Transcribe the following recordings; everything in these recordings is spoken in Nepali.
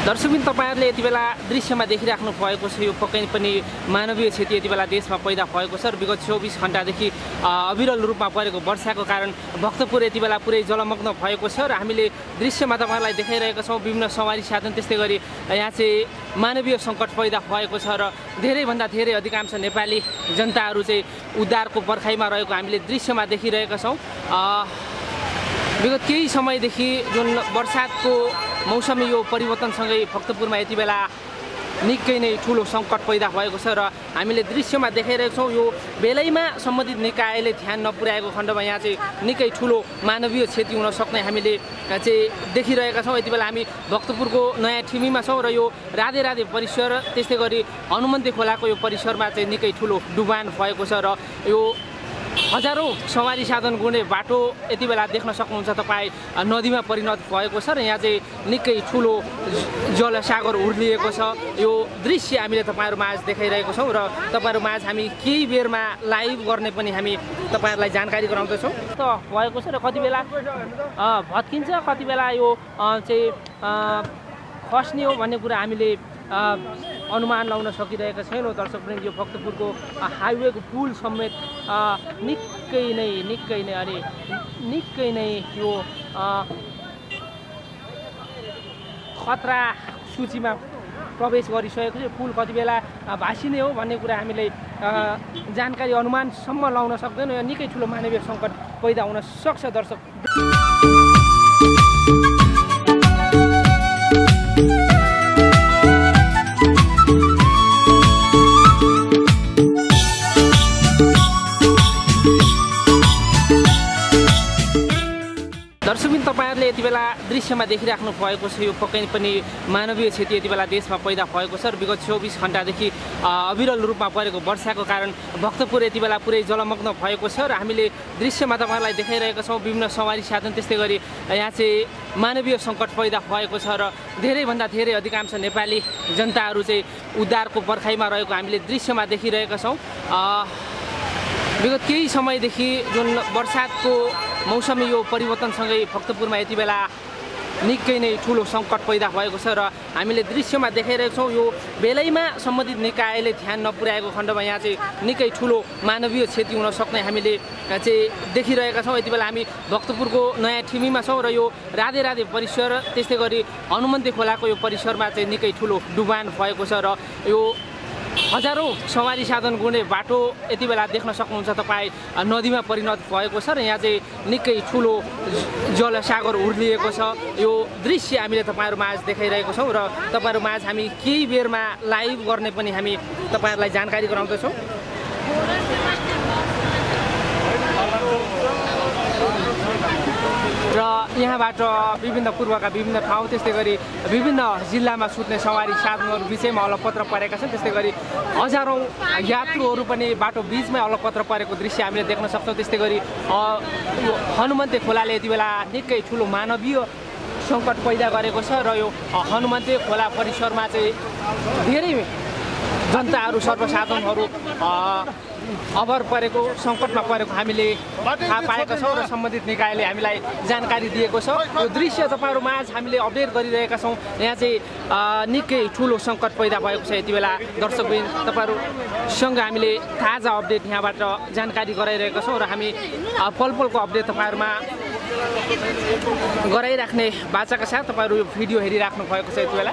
दर्शकबिन तपाईहरुले यति बेला दृश्यमा देखिराख्नु भएको छ यो पक्कै पनि मानवीय क्षति यति बेला देशमा पैदा भएको छ र विगत 24 घण्टादेखि अविरल रूपमा परेको वर्षाको कारण भक्तपुर यति बेला पुरै जलमग्न भएको छ र हामीले दृश्यमा तपाईहरुलाई देखाइरहेका छौं विभिन्न सवारी साधन त्यस्तै गरी यहाँ चाहिँ मानवीय संकट पैदा भएको छ र धेरै भन्दा धेरै अधिकांश नेपाली जनताहरू चाहिँ उद्धारको पर्खाइमा रहेको हामीले दृश्यमा देखिरहेका छौं। विगत केही समयदेखि जुन वर्षाको मौसमी यो परिवर्तनसँगै भक्तपुरमा यति बेला निकै नै ठूलो संकट पैदा भएको छ र हामीले दृश्यमा देखाइरहेका छौं यो बेलैमा सम्बन्धित निकायले ध्यान नपुर्याएको खण्डमा यहाँ चाहिँ निकै ठूलो मानवीय क्षति हुन सक्ने हामीले चाहिँ देखिरहेका छौं। यति बेला हामी भक्तपुरको नयाँ ठिमीमा छौं र यो राधे राधे परिसर त्यस्तै गरी हनुमन्ते खोलाको यो परिसरमा चाहिँ निकै ठूलो डुबान भएको छ र यो हजारौं सवारी साधन गुड्ने बाटो यति बेला देख्न सक्नुहुन्छ तपाई नदीमा परिणत भएको छ र यहाँ चाहिँ निकै ठूलो जलसागर उर्लिएको छ। यो दृश्य हामीले तपाईहरु माझ देखाइरहेको छौं र तपाईहरु माझ हामी केही बेरमा लाइभ गर्ने पनि हामी तपाईहरुलाई जानकारी गराउँदैछौं। त भएको छ र कति बेला भत्किन्छ कति बेला यो चाहिँ खस्ने हो भन्ने कुरा हामीले अनुमान लगाउन सकिरहेका छैनौं। दर्शकवृन्द यो भक्तपुरको हाइवेको पुल समेत निकै नै यो खतरा सूचीमा प्रवेश गरिसकेको छ। पुल कति बेला भासिने हो भन्ने कुरा हामीले जानकारी अनुमानसम्म लगाउन सक्दैनौँ। यो निकै ठुलो मानवीय सङ्कट पैदा हुन सक्छ। दर्शक दर्शकबिन तपाईहरुले यति बेला दृश्यमा देखिराख्नु भएको छ यो पक्कै पनि मानवीय क्षति यति बेला देशमा पैदा भएको छ र विगत 24 घण्टादेखि अविरल रूपमा परेको वर्षाको कारण भक्तपुर यति बेला पुरै जलमग्न भएको छ र हामीले दृश्यमा तपाईहरुलाई देखाइरहेका छौं विभिन्न सवारी साधन त्यस्तै गरी यहाँ चाहिँ मानवीय संकट पैदा भएको छ र धेरै भन्दा धेरै अधिकांश नेपाली जनताहरू चाहिँ उद्धारको पर्खाइमा रहेको हामीले दृश्यमा देखिरहेका छौं। विगत केही समयदेखि जुन वर्षाको मौसमी यो परिवर्तनसँगै भक्तपुरमा यति बेला निकै नै ठूलो संकट पैदा भएको छ र हामीले दृश्यमा देखाइरहेका छौं यो बेलैमा सम्बन्धित निकायले ध्यान नपुर्याएको खण्डमा यहाँ चाहिँ निकै ठूलो मानवीय क्षति हुन सक्ने हामीले चाहिँ देखिरहेका छौं। यति बेला हामी भक्तपुरको नयाँ ठिमीमा छौं र यो राधे राधे परिसर त्यस्तै गरी हनुमन्ते खोलाको यो परिसरमा चाहिँ निकै ठूलो डुबान भएको छ र यो हजारौं सवारी साधन गुड्ने बाटो यति बेला देख्न सक्नुहुन्छ तपाई नदीमा परिणत भएको छ र यहाँ चाहिँ निकै ठूलो जलसागर उर्लिएको छ। यो दृश्य हामीले तपाईहरु माझ देखाइरहेको छौं र तपाईहरु माझ हामी केही बेरमा लाइभ गर्ने पनि हामी तपाईहरुलाई जानकारी गराउँदैछौं। र यहाँबाट विभिन्न पूर्वका विभिन्न ठाउँ त्यस्तै गरी विभिन्न जिल्लामा सुत्ने सवारी साधनहरू बीचैमा अलपत्र परेका छन्। त्यस्तै गरी हजारौं यात्रुहरू पनि बाटो बीचमै अलपत्र परेको दृश्य हामीले देख्न सक्छौं। त्यस्तै गरी हनुमन्ते खोलाले यति बेला निकै ठूलो मानवीय संकट पैदा गरेको छ र यो हनुमन्ते खोला परिसरमा चाहिँ धेरै जनताहरू सर्वसाधारणहरू अभर परेको संकटमा परेको हामीले थाहा पाएका छौं र सम्बन्धित निकायले हामीलाई जानकारी दिएको छ। यो दृश्य तपाईहरु माझ हामीले अपडेट गरिरहेका छौं। यहाँ चाहिँ निकै ठूलो संकट पैदा भएको छ। यति बेला दर्शकबिन तपाईहरुसँग हामीले ताजा अपडेट यहाँबाट जानकारी गराइरहेका छौं र हामी पलपलको अपडेट तपाईहरुमा गराइराख्ने बाचाका साथ तपाईहरु यो भिडियो हेरिराख्नु भएको छ। यति बेला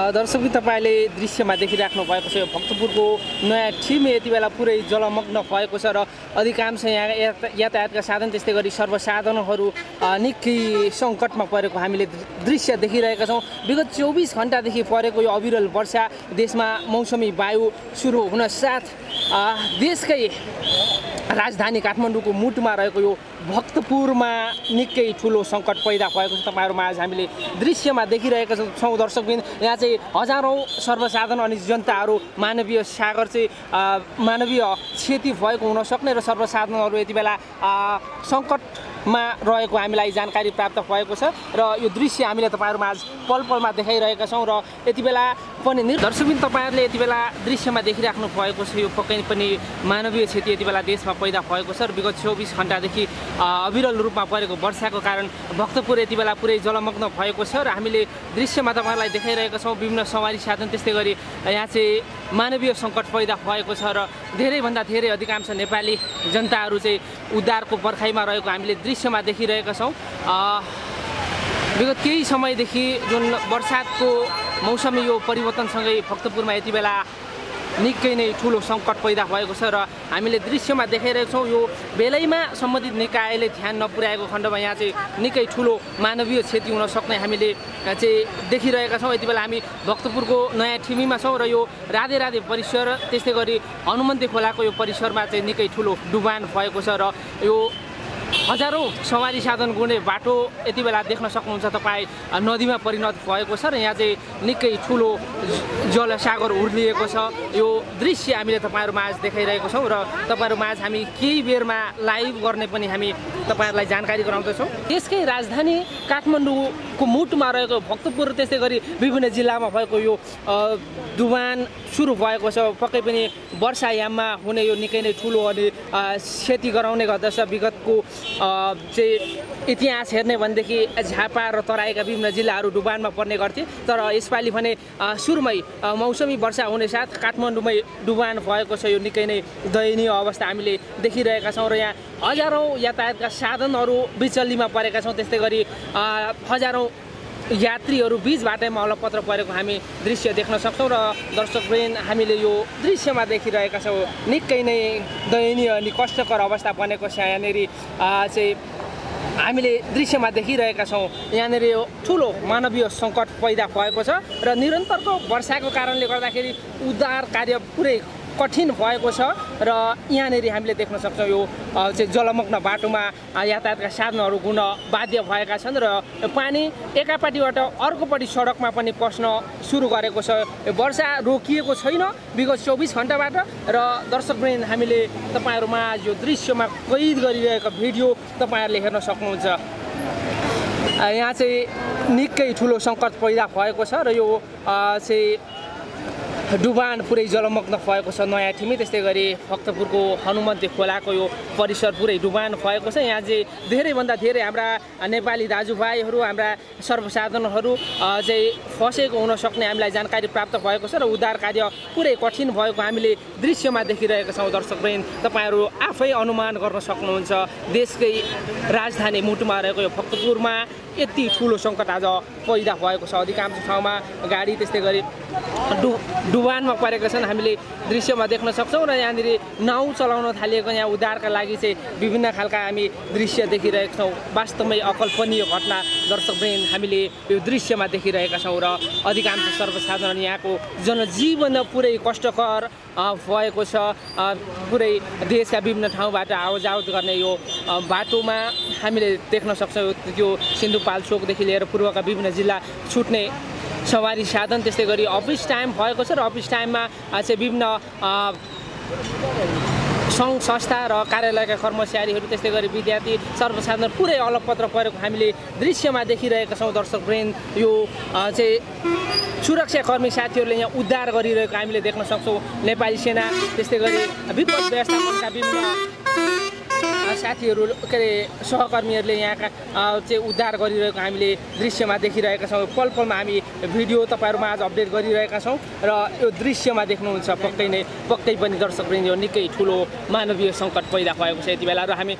दर्शक तपाईले दृश्यमा देखिराख्नु भएको छ यो भक्तपुरको नयाँ ठिमी यति बेला पुरै जलमग्न भएको छ र अधिकांश यहाँ यातायातका साधन त्यस्तै गरी सर्वसाधारणहरू निकै संकटमा परेको हामीले दृश्य देखिरहेका छौं। विगत 24 घण्टादेखि परेको यो अविरल वर्षा देशमा मौसमी वायु सुरु हुन साथ देशकै राजधानी काठमाडौँको मुटुमा रहेको यो भक्तपुरमा निकै ठूलो संकट पैदा भएको छ। तपाईहरु माझ हामीले दृश्यमा देखिरहेका छौं। दर्शकबिन यहाँ चाहिँ हजारौं सर्वसाधारण अनि जनताहरू मानवीय सागर चाहिँ मानवीय क्षति भएको हुन सक्ने र सर्वसाधारणहरू यति बेला संकट मा रहेको हामीलाई जानकारी प्राप्त भएको छ र यो दृश्य हामीले तपाईँहरूमा आज पल पलमा देखाइरहेका छौँ र यति बेला पनि दर्शकबिन तपाईँहरूले यति बेला दृश्यमा देखिराख्नु भएको छ यो पक्कै पनि मानवीय क्षति यति बेला देशमा पैदा भएको छ र विगत 24 घण्टादेखि अविरल रूपमा परेको वर्षाको कारण भक्तपुर यति बेला पुरै जलमग्न भएको छ र हामीले दृश्यमा तपाईँहरूलाई देखाइरहेका छौँ विभिन्न सवारी साधन त्यस्तै गरी यहाँ चाहिँ मानवीय सङ्कट पैदा भएको छ र धेरैभन्दा धेरै अधिकांश नेपाली जनताहरू चाहिँ उद्धारको पर्खाइमा रहेको हामीले दृश्यमा देखिरहेका छौँ। विगत केही समयदेखि जुन वर्षाको मौसमी यो परिवर्तनसँगै भक्तपुरमा यति बेला निकै नै ठुलो सङ्कट पैदा भएको छ र हामीले दृश्यमा देखाइरहेको छौँ यो बेलैमा सम्बन्धित निकायले ध्यान नपुर्याएको खण्डमा यहाँ चाहिँ निकै ठुलो मानवीय क्षति हुन सक्ने हामीले चाहिँ देखिरहेका छौँ। यति बेला हामी भक्तपुरको नयाँ ठिमीमा छौँ र यो राधे राधे परिसर त्यस्तै गरी हनुमन्ते खोलाको यो परिसरमा चाहिँ निकै ठुलो डुबान भएको छ र यो हजारौँ सवारी साधन गुड्ने बाटो यति बेला देख्न सक्नुहुन्छ तपाईँ नदीमा परिणत भएको छ र यहाँ चाहिँ निकै ठुलो जलसागर उर्लिएको छ। यो दृश्य हामीले तपाईँहरूमा आज देखाइरहेको छौँ र तपाईँहरूमा आज हामी केही बेरमा लाइभ गर्ने पनि हामी तपाईँहरूलाई जानकारी गराउँदैछौँ। देशकै राजधानी काठमाडौँको मुटुमा रहेको भक्तपुर त्यस्तै गरी विभिन्न जिल्लामा भएको यो डुबान सुरु भएको छ। पक्कै पनि वर्षायाममा हुने यो निकै नै ठुलो अनि क्षति गराउने गर्दछ। विगतको चाहिँ इतिहास हेर्ने भनेदेखि झापा र तराईका विभिन्न जिल्लाहरू डुबानमा पर्ने गर्थे तर यसपालि भने सुरुमै मौसमी वर्षा हुने साथ काठमाडौँमै डुबान भएको छ। यो निकै नै दयनीय अवस्था हामीले देखिरहेका छौँ र यहाँ हजारौँ यातायातका साधनहरू बिचल्लीमा परेका छौँ। त्यस्तै गरी हजारौँ यात्रीहरू बीच बाटैमा अलपत्र परेको हामी दृश्य देख्न सक्छौँ र दर्शकवृन्द हामीले यो दृश्यमा देखिरहेका छौँ निकै नै दयनीय अनि कष्टकर अवस्था बनेको छ। यहाँनिर चाहिँ हामीले दृश्यमा देखिरहेका छौँ यहाँनिर यो ठुलो मानवीय सङ्कट पैदा भएको छ र निरन्तरको वर्षाको कारणले गर्दाखेरि उद्धार कार्य पुरै कठिन भएको छ र यहाँनिर हामीले देख्न सक्छौँ यो चाहिँ जलमग्न बाटोमा यातायातका साधनहरू गुड्न बाध्य भएका छन् र पानी एकापट्टिबाट अर्कोपट्टि सडकमा पनि पस्न सुरु गरेको छ। वर्षा रोकिएको छैन विगत 24 घण्टाबाट र दर्शकवृन्द हामीले तपाईँहरूमा यो दृश्यमा कैद गरिरहेको भिडियो तपाईँहरूले हेर्न सक्नुहुन्छ। यहाँ चाहिँ निकै ठुलो सङ्कट पैदा भएको छ र यो चाहिँ डुबान पुरै जलमग्न भएको छ नयाँ ठिमी त्यस्तै गरी भक्तपुरको हनुमन्ते खोलाको यो परिसर पुरै डुबान भएको छ। यहाँ चाहिँ धेरैभन्दा धेरै हाम्रा नेपाली दाजुभाइहरू हाम्रा सर्वसाधारणहरू चाहिँ फसेको हुन सक्ने हामीलाई जानकारी प्राप्त भएको छ र उद्धार कार्य पुरै कठिन भएको हामीले दृश्यमा देखिरहेका छौँ। दर्शकवृन्द तपाईँहरू आफै अनुमान गर्न सक्नुहुन्छ देशकै राजधानी मुटुमा रहेको यो भक्तपुरमा यति ठुलो सङ्कट आज पैदा भएको छ। अधिकांश ठाउँमा गाडी त्यस्तै गरी डुबानमा परेका छन् हामीले दृश्यमा देख्न सक्छौँ र यहाँनिर नाउ चलाउन थालिएको यहाँ उद्धारका लागि चाहिँ विभिन्न खालका हामी दृश्य देखिरहेका छौँ। वास्तवमै अकल्पनीय घटना दर्शकवृन्द हामीले यो दृश्यमा देखिरहेका छौँ र अधिकांश सर्वसाधारण यहाँको जनजीवन पुरै कष्टकर भएको छ। पुरै देशका विभिन्न ठाउँबाट आवजावत गर्ने यो बाटोमा हामीले देख्न सक्छौँ त्यो सिन्धुपाल्चोकदेखि लिएर पूर्वका विभिन्न जिल्ला छुट्ने सवारी साधन त्यस्तै गरी अफिस टाइम भएको छ र अफिस टाइममा चाहिँ विभिन्न सङ्घ संस्था र कार्यालयका कर्मचारीहरू त्यस्तै गरी विद्यार्थी सर्वसाधारण पुरै अलपत्र परेको हामीले दृश्यमा देखिरहेका छौँ। दर्शकवृन्द यो चाहिँ सुरक्षाकर्मी साथीहरूले यहाँ उद्धार गरिरहेको हामीले देख्न सक्छौँ। नेपाली सेना त्यस्तै गरी विपद व्यवस्थापनका विभिन्न साथीहरू के अरे सहकर्मीहरूले यहाँका चाहिँ उद्धार गरिरहेको हामीले दृश्यमा देखिरहेका छौँ। पल पलमा हामी भिडियो तपाईँहरूमा आज अपडेट गरिरहेका छौँ र यो दृश्यमा देख्नुहुन्छ पक्कै पनि दर्शकवृन्द यो निकै ठुलो मानवीय सङ्कट पैदा भएको छ यति बेला र हामी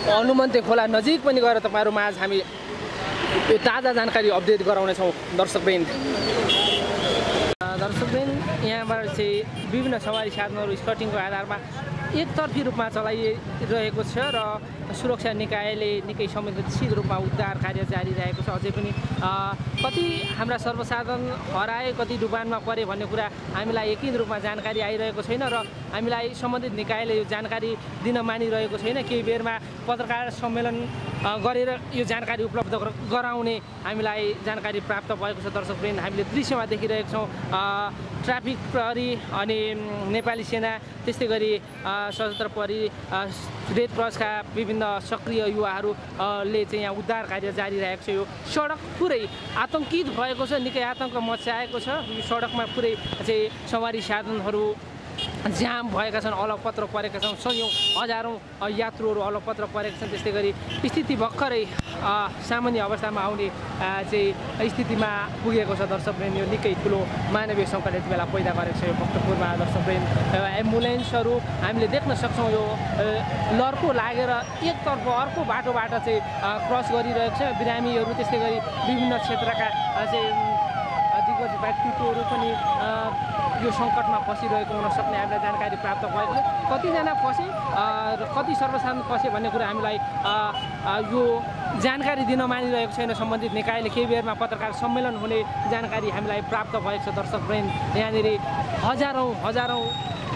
हनुमन्ते खोला नजिक पनि गएर तपाईँहरूमा आज हामी यो ताजा जानकारी अपडेट गराउनेछौँ। दर्शकवृन्द यहाँबाट चाहिँ विभिन्न सवारी साधनहरू स्कटिङको आधारमा एकतर्फी रूपमा चलाइरहेको छ र सुरक्षा निकायले निकै संवेदनशील रूपमा उद्धार कार्य जारी रहेको छ। अझै पनि कति हाम्रा सर्वसाधारण हराए कति डुबानमा परे भन्ने कुरा हामीलाई यकिन रूपमा जानकारी आइरहेको छैन र हामीलाई सम्बन्धित निकायले यो जानकारी दिन मानिरहेको छैन। केही बेरमा पत्रकार सम्मेलन गरेर यो जानकारी उपलब्ध गराउने हामीलाई जानकारी प्राप्त भएको छ। दर्शकवृन्द, हामीले दृश्यमा देखिरहेको छौँ ट्राफिक प्रहरी अनि नेपाली सेना, त्यस्तै गरी सशस्त्र प्रहरी, रेड क्रसका विभिन्न सक्रिय युवाहरूले चाहिँ यहाँ उद्धार कार्य जारी रहेको छ। यो सडक पुरै आतङ्कित भएको छ, निकै आतङ्क मच्चाएको छ। यो सडकमा पुरै चाहिँ सवारी साधनहरू जाम भएका छन्, अलपत्र परेका छन्। सयौँ हजारौँ यात्रुहरू अलपत्र परेका छन्। त्यस्तै गरी स्थिति भर्खरै सामान्य अवस्थामा आउने चाहिँ स्थितिमा पुगेको छ। दर्शकवृन्द, यो निकै ठुलो मानवीय सङ्कट यति बेला पैदा गरेको छ यो भक्तपुरमा। दर्शकवृन्द, एम्बुलेन्सहरू हामीले देख्न सक्छौँ यो लड्को लागेर एकतर्फ अर्को बाटोबाट चाहिँ क्रस गरिरहेको छ। बिरामीहरू, त्यस्तै गरी विभिन्न क्षेत्रका चाहिँ दिग्गज व्यक्तित्वहरू पनि यो सङ्कटमा फसिरहेको हुन सक्ने हामीलाई जानकारी प्राप्त भएको छ। कतिजना फसे र कति सर्वसाधारण फसे भन्ने कुरा हामीलाई यो जानकारी दिन मानिरहेको छैन सम्बन्धित निकायले। केही बेरमा पत्रकार सम्मेलन हुने जानकारी हामीलाई प्राप्त भएको छ। दर्शकवृन्द, यहाँनिर हजारौँ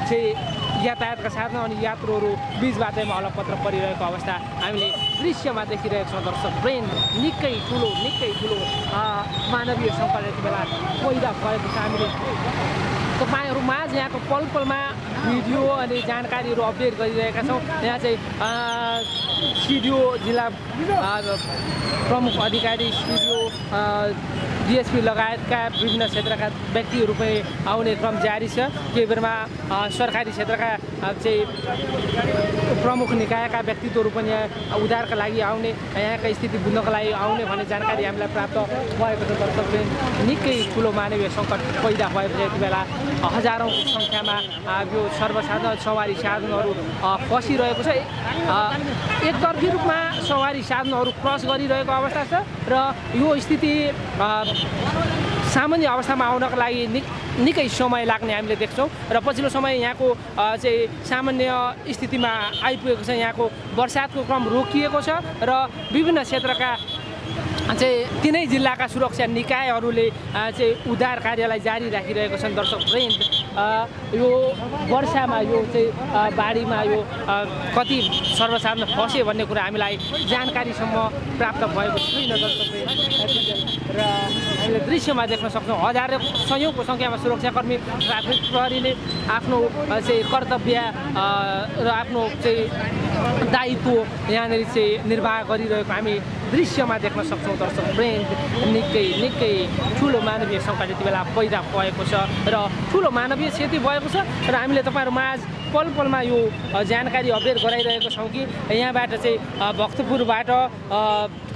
चाहिँ यातायातका साधन अनि यात्रुहरू बिच बाटैमा अलपत्र परिरहेको अवस्था हामीले दृश्यमा देखिरहेको छौँ। दर्शकवृन्द, निकै ठुलो मानवीय सङ्कट यति बेला पैदा भएको छ। हामीले तपाईँहरू माझ यहाँको पल पलमा भिडियो अनि जानकारीहरू अपडेट गरिरहेका छौँ। यहाँ चाहिँ सिडिओ, जिल्ला प्रमुख अधिकारी, सिडिओ, डिएसपी लगायतका विभिन्न क्षेत्रका व्यक्तिहरू पनि आउने क्रम जारी छ। केही बेरमा सरकारी क्षेत्रका चाहिँ प्रमुख निकायका व्यक्तित्वहरू पनि यहाँ उद्धारका लागि आउने, यहाँका स्थिति बुझ्नको लागि आउने भन्ने जानकारी हामीलाई प्राप्त भएको छ। दर्शकले निकै ठुलो मानवीय सङ्कट पैदा भएको छ। यति बेला हजारौँको सङ्ख्यामा यो सर्वसाधारण सवारी साधनहरू फसिरहेको छ। एकतर्फी रूपमा सवारी साधनहरू क्रस गरिरहेको अवस्था छ र यो स्थिति सामान्य अवस्थामा आउनको लागि निकै समय लाग्ने हामीले देख्छौँ र पछिल्लो समय यहाँको चाहिँ सामान्य स्थितिमा आइपुगेको छ। यहाँको वर्षातको क्रम रोकिएको छ र विभिन्न क्षेत्रका चाहिँ तिनै जिल्लाका सुरक्षा निकायहरूले चाहिँ उद्धार कार्यलाई जारी राखिरहेको छन्। दर्शकवृन्द, यो वर्षामा यो चाहिँ बाढीमा यो कति सर्वसाधारण फसे भन्ने कुरा हामीलाई जानकारीसम्म प्राप्त भएको छैन। दर्शकवृन्द, र हामीले दृश्यमा देख्न सक्छौँ सयौँको सङ्ख्यामा सुरक्षाकर्मी, ट्राफिक प्रहरीले आफ्नो चाहिँ कर्तव्य र आफ्नो चाहिँ दायित्व यहाँनिर चाहिँ निर्वाह गरिरहेको हामी दृश्यमा देख्न सक्छौँ। दर्शकवृन्द, निकै ठुलो मानवीय सङ्कट यति बेला पैदा भएको छ र ठुलो मानवीय क्षति भएको छ र हामीले तपाईँहरूमा आज पल पलमा यो जानकारी अपडेट गराइरहेको छौँ कि यहाँबाट चाहिँ भक्तपुरबाट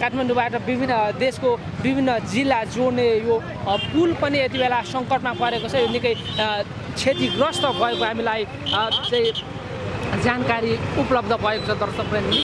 काठमाडौँबाट विभिन्न देशको विभिन्न जिल्ला जोड्ने यो पुल पनि यति बेला सङ्कटमा परेको छ। यो निकै क्षतिग्रस्त भएको हामीलाई चाहिँ जानकारी उपलब्ध भएको छ। दर्शकवृन्द,